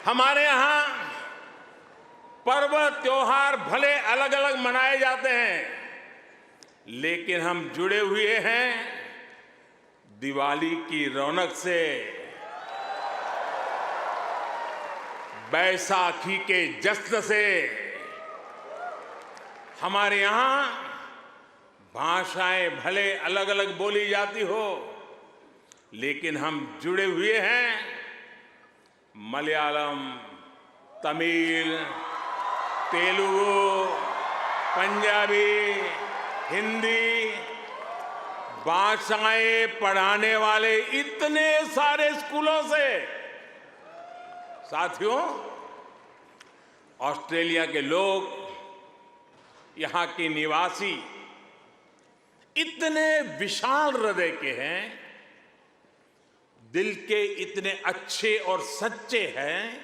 हमारे यहाँ पर्व त्योहार भले अलग अलग मनाए जाते हैं, लेकिन हम जुड़े हुए हैं दिवाली की रौनक से, बैसाखी के जश्न से। हमारे यहाँ भाषाएं भले अलग अलग बोली जाती हो, लेकिन हम जुड़े हुए हैं मलयालम, तमिल, तेलुगु, पंजाबी, हिंदी भाषाएं पढ़ाने वाले इतने सारे स्कूलों से। साथियों, ऑस्ट्रेलिया के लोग, यहाँ के निवासी इतने विशाल हृदय के हैं, दिल के इतने अच्छे और सच्चे हैं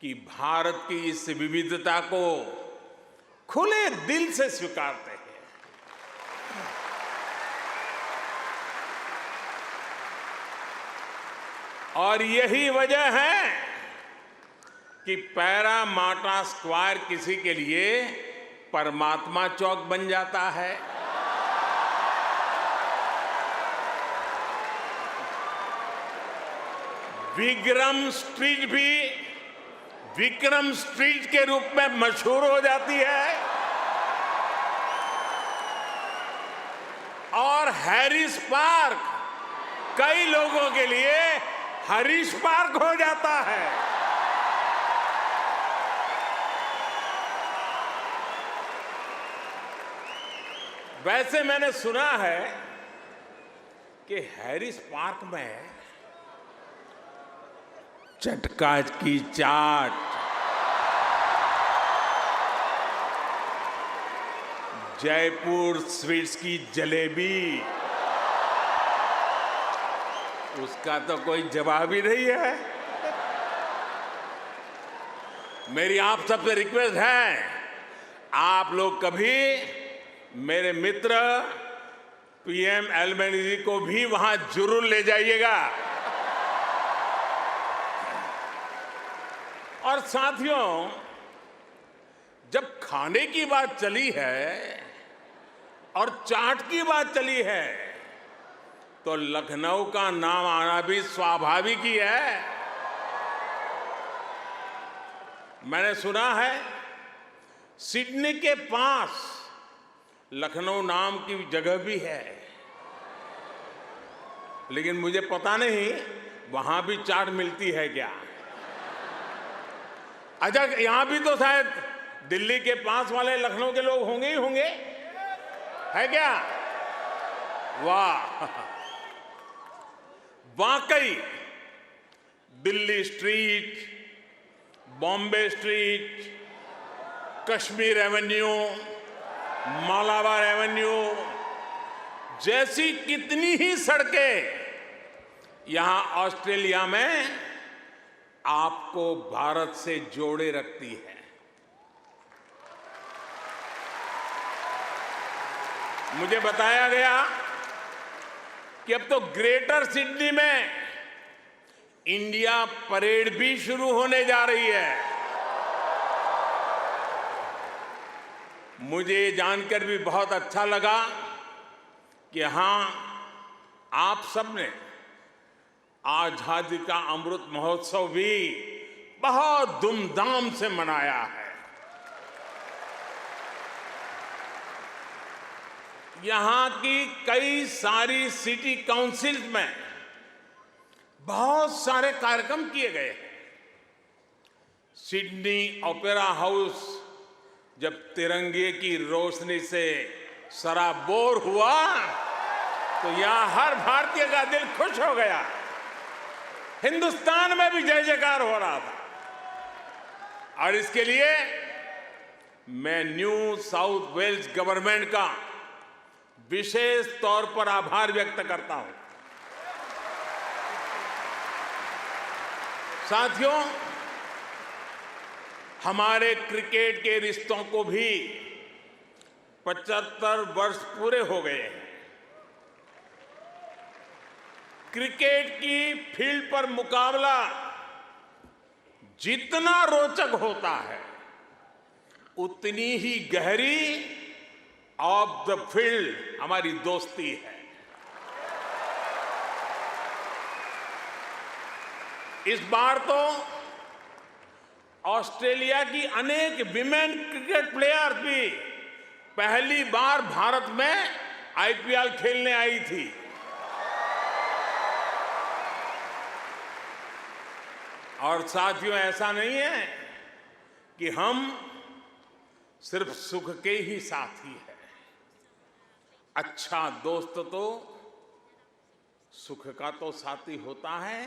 कि भारत की इस विविधता को खुले दिल से स्वीकारते हैं। और यही वजह है कि पैरामाटा स्क्वायर किसी के लिए परमात्मा चौक बन जाता है। विक्रम स्ट्रीट भी विक्रम स्ट्रीट के रूप में मशहूर हो जाती है और हैरिस पार्क कई लोगों के लिए हरीश पार्क हो जाता है। वैसे मैंने सुना है कि हैरिस पार्क में चटका की चाट, जयपुर स्वीट्स की जलेबी, उसका तो कोई जवाब ही नहीं है। मेरी आप सबसे रिक्वेस्ट है, आप लोग कभी मेरे मित्र पीएम एल्बनीज़ी को भी वहां जरूर ले जाइएगा। और साथियों, जब खाने की बात चली है और चाट की बात चली है, तो लखनऊ का नाम आना भी स्वाभाविक ही है। मैंने सुना है सिडनी के पास लखनऊ नाम की जगह भी है, लेकिन मुझे पता नहीं वहां भी चाट मिलती है क्या। अच्छा, यहां भी तो शायद दिल्ली के पास वाले लखनऊ के लोग होंगे ही होंगे, है क्या? वाह, वाकई Delhi street, Bombay street, Kashmir Avenue, Malabar Avenue जैसी कितनी ही सड़कें यहां ऑस्ट्रेलिया में आपको भारत से जोड़े रखती है। मुझे बताया गया कि अब तो ग्रेटर सिडनी में इंडिया परेड भी शुरू होने जा रही है। मुझे जानकर भी बहुत अच्छा लगा कि हाँ, आप सबने आजादी का अमृत महोत्सव भी बहुत धूमधाम से मनाया है। यहां की कई सारी सिटी काउंसिल में बहुत सारे कार्यक्रम किए गए हैं। सिडनी ओपेरा हाउस जब तिरंगे की रोशनी से सराबोर हुआ तो यहां हर भारतीय का दिल खुश हो गया। हिंदुस्तान में भी जय जयकार हो रहा था। और इसके लिए मैं न्यू साउथ वेल्स गवर्नमेंट का विशेष तौर पर आभार व्यक्त करता हूं। साथियों, हमारे क्रिकेट के रिश्तों को भी 75 वर्ष पूरे हो गए हैं। क्रिकेट की फील्ड पर मुकाबला जितना रोचक होता है उतनी ही गहरी ऑफ द फील्ड हमारी दोस्ती है। इस बार तो ऑस्ट्रेलिया की अनेक विमेन क्रिकेट प्लेयर्स भी पहली बार भारत में आईपीएल खेलने आई थी। और साथियों, ऐसा नहीं है कि हम सिर्फ सुख के ही साथी हैं। अच्छा दोस्त तो सुख का तो साथी होता है,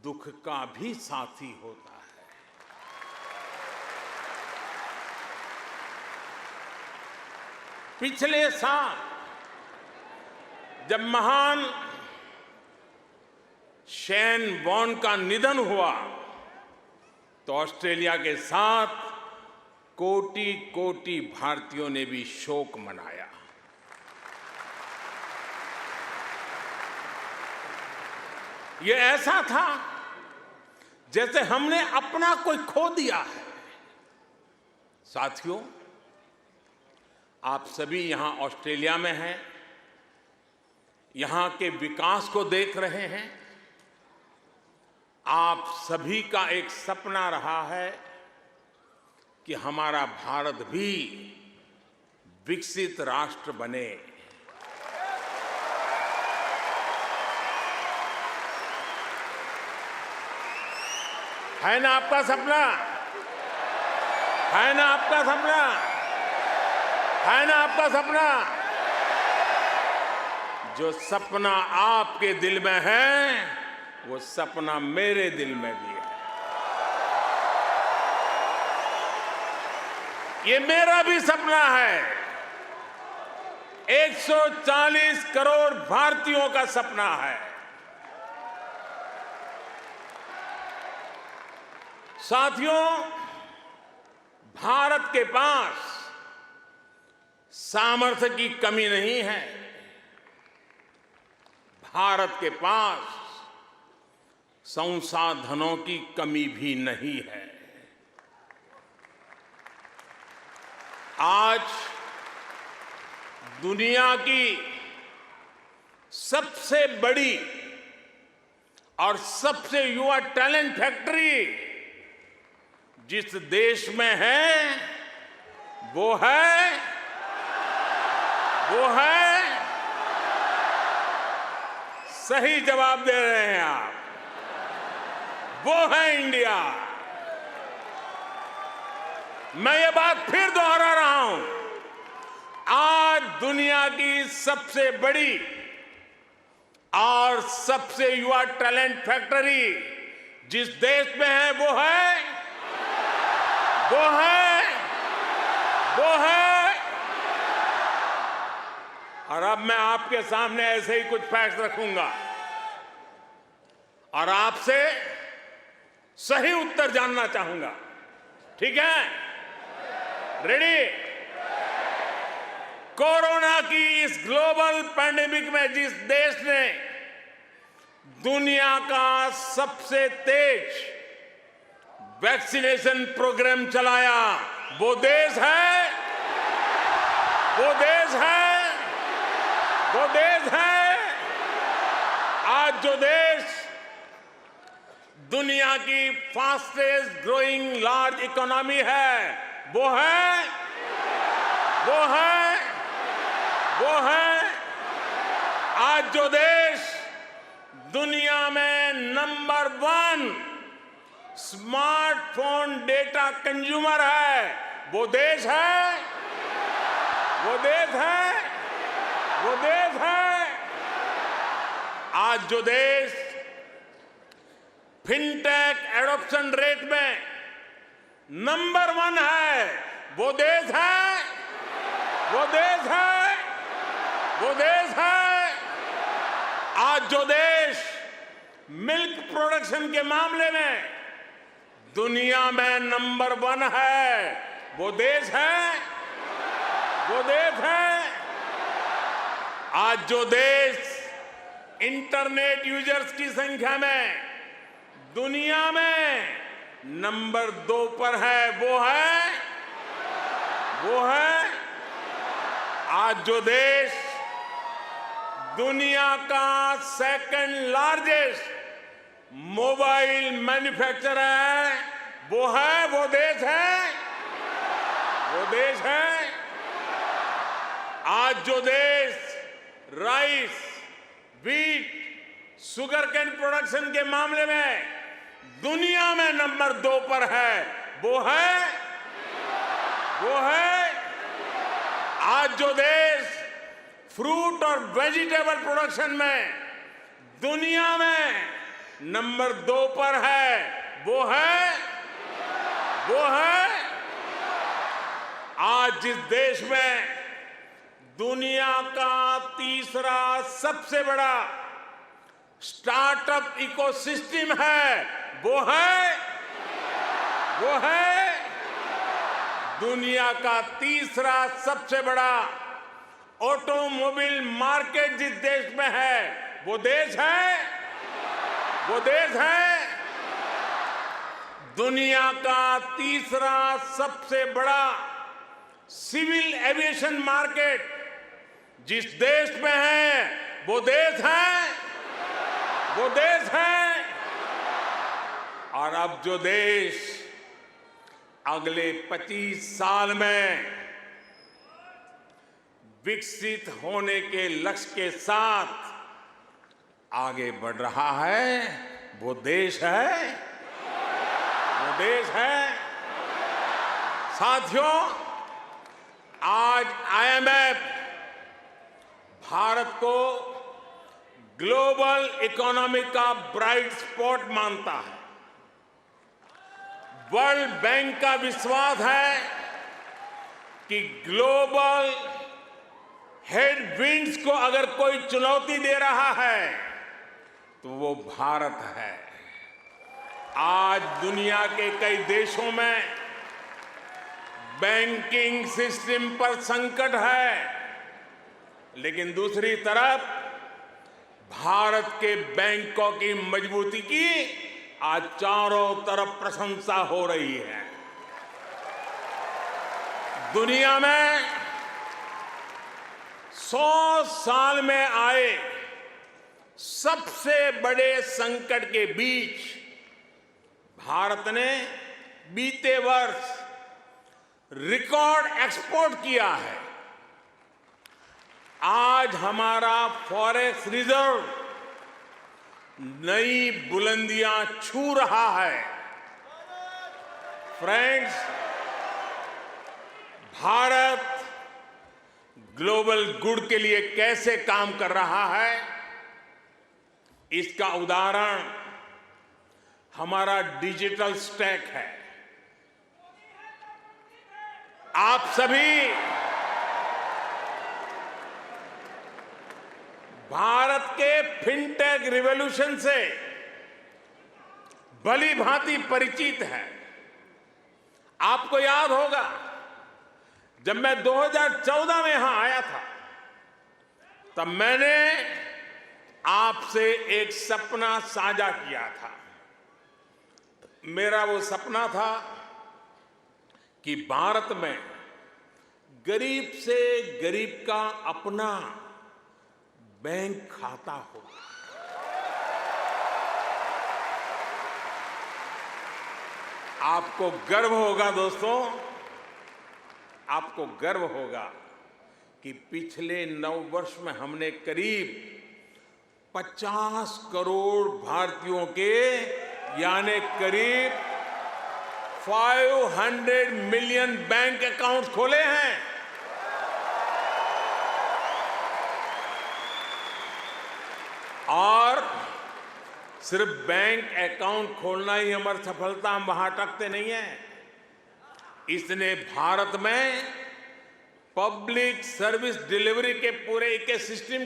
दुख का भी साथी होता है। पिछले साल जब महान शेन वॉर्न का निधन हुआ तो ऑस्ट्रेलिया के साथ कोटि कोटि भारतीयों ने भी शोक मनाया। ये ऐसा था जैसे हमने अपना कोई खो दिया है। साथियों, आप सभी यहां ऑस्ट्रेलिया में हैं, यहां के विकास को देख रहे हैं। आप सभी का एक सपना रहा है कि हमारा भारत भी विकसित राष्ट्र बने। है ना आपका सपना? है ना आपका सपना? है ना आपका सपना? जो सपना आपके दिल में है, वो सपना मेरे दिल में भी है। ये मेरा भी सपना है। 140 करोड़ भारतीयों का सपना है। साथियों, भारत के पास सामर्थ्य की कमी नहीं है। भारत के पास संसाधनों की कमी भी नहीं है। आज दुनिया की सबसे बड़ी और सबसे युवा टैलेंट फैक्ट्री जिस देश में है वो है सही जवाब दे रहे हैं आप, वो है इंडिया। मैं ये बात फिर दोहरा रहा हूं। आज दुनिया की सबसे बड़ी और सबसे युवा टैलेंट फैक्ट्री जिस देश में है वो है और अब मैं आपके सामने ऐसे ही कुछ फैक्ट रखूंगा और आपसे सही उत्तर जानना चाहूंगा। ठीक है? रेडी? कोरोना की इस ग्लोबल पैंडेमिक में जिस देश ने दुनिया का सबसे तेज वैक्सीनेशन प्रोग्राम चलाया, वो देश है आज जो देश दुनिया की फास्टेस्ट ग्रोइंग लार्ज इकोनॉमी है वो है आज जो देश दुनिया में नंबर 1 स्मार्टफोन डेटा कंज्यूमर है वो देश है आज जो देश फिनटेक एडॉप्शन रेट में नंबर 1 है वो देश है आज जो देश मिल्क प्रोडक्शन के मामले में दुनिया में नंबर 1 है वो देश है आज जो देश इंटरनेट यूजर्स की संख्या में दुनिया में नंबर 2 पर है, वो है आज जो देश दुनिया का सेकंड लार्जेस्ट मोबाइल मैन्युफैक्चरर है, वो देश है आज जो देश rice, wheat, sugarcane production के मामले में दुनिया में नंबर 2 पर है, वो है आज जो देश फ्रूट और वेजिटेबल प्रोडक्शन में दुनिया में नंबर 2 पर है, वो है आज जिस देश में दुनिया का तीसरा सबसे बड़ा स्टार्टअप इकोसिस्टम है, वो है दुनिया का तीसरा सबसे बड़ा ऑटोमोबाइल मार्केट जिस देश में है, वो देश है दुनिया का तीसरा सबसे बड़ा सिविल एविएशन मार्केट जिस देश में है, वो देश है और अब जो देश अगले 25 साल में विकसित होने के लक्ष्य के साथ आगे बढ़ रहा है, वो देश है साथियों, आज IMF भारत को ग्लोबल इकोनॉमी का ब्राइट स्पॉट मानता है। वर्ल्ड बैंक का विश्वास है कि ग्लोबल हेडविंड्स को अगर कोई चुनौती दे रहा है तो वो भारत है। आज दुनिया के कई देशों में बैंकिंग सिस्टम पर संकट है, लेकिन दूसरी तरफ भारत के बैंकों की मजबूती की आज चारों तरफ प्रशंसा हो रही है। दुनिया में 100 साल में आए सबसे बड़े संकट के बीच भारत ने बीते वर्ष रिकॉर्ड एक्सपोर्ट किया है। आज हमारा फॉरेक्स रिजर्व नई बुलंदियां छू रहा है। फ्रेंड्स, भारत ग्लोबल गुड के लिए कैसे काम कर रहा है, इसका उदाहरण हमारा डिजिटल स्टैक है। आप सभी भारत के फिनटेक रिवॉल्यूशन से भली भांति परिचित हैं। आपको याद होगा जब मैं 2014 में यहां आया था, तब मैंने आपसे एक सपना साझा किया था। मेरा वो सपना था कि भारत में गरीब से गरीब का अपना बैंक खाता हो। आपको गर्व होगा दोस्तों, आपको गर्व होगा कि पिछले 9 वर्ष में हमने करीब 50 करोड़ भारतीयों के यानी करीब 500 मिलियन बैंक अकाउंट खोले हैं। और सिर्फ बैंक अकाउंट खोलना ही हमारी सफलता, हम वहां अटकते नहीं है। इसने भारत में पब्लिक सर्विस डिलीवरी के पूरे इकोसिस्टम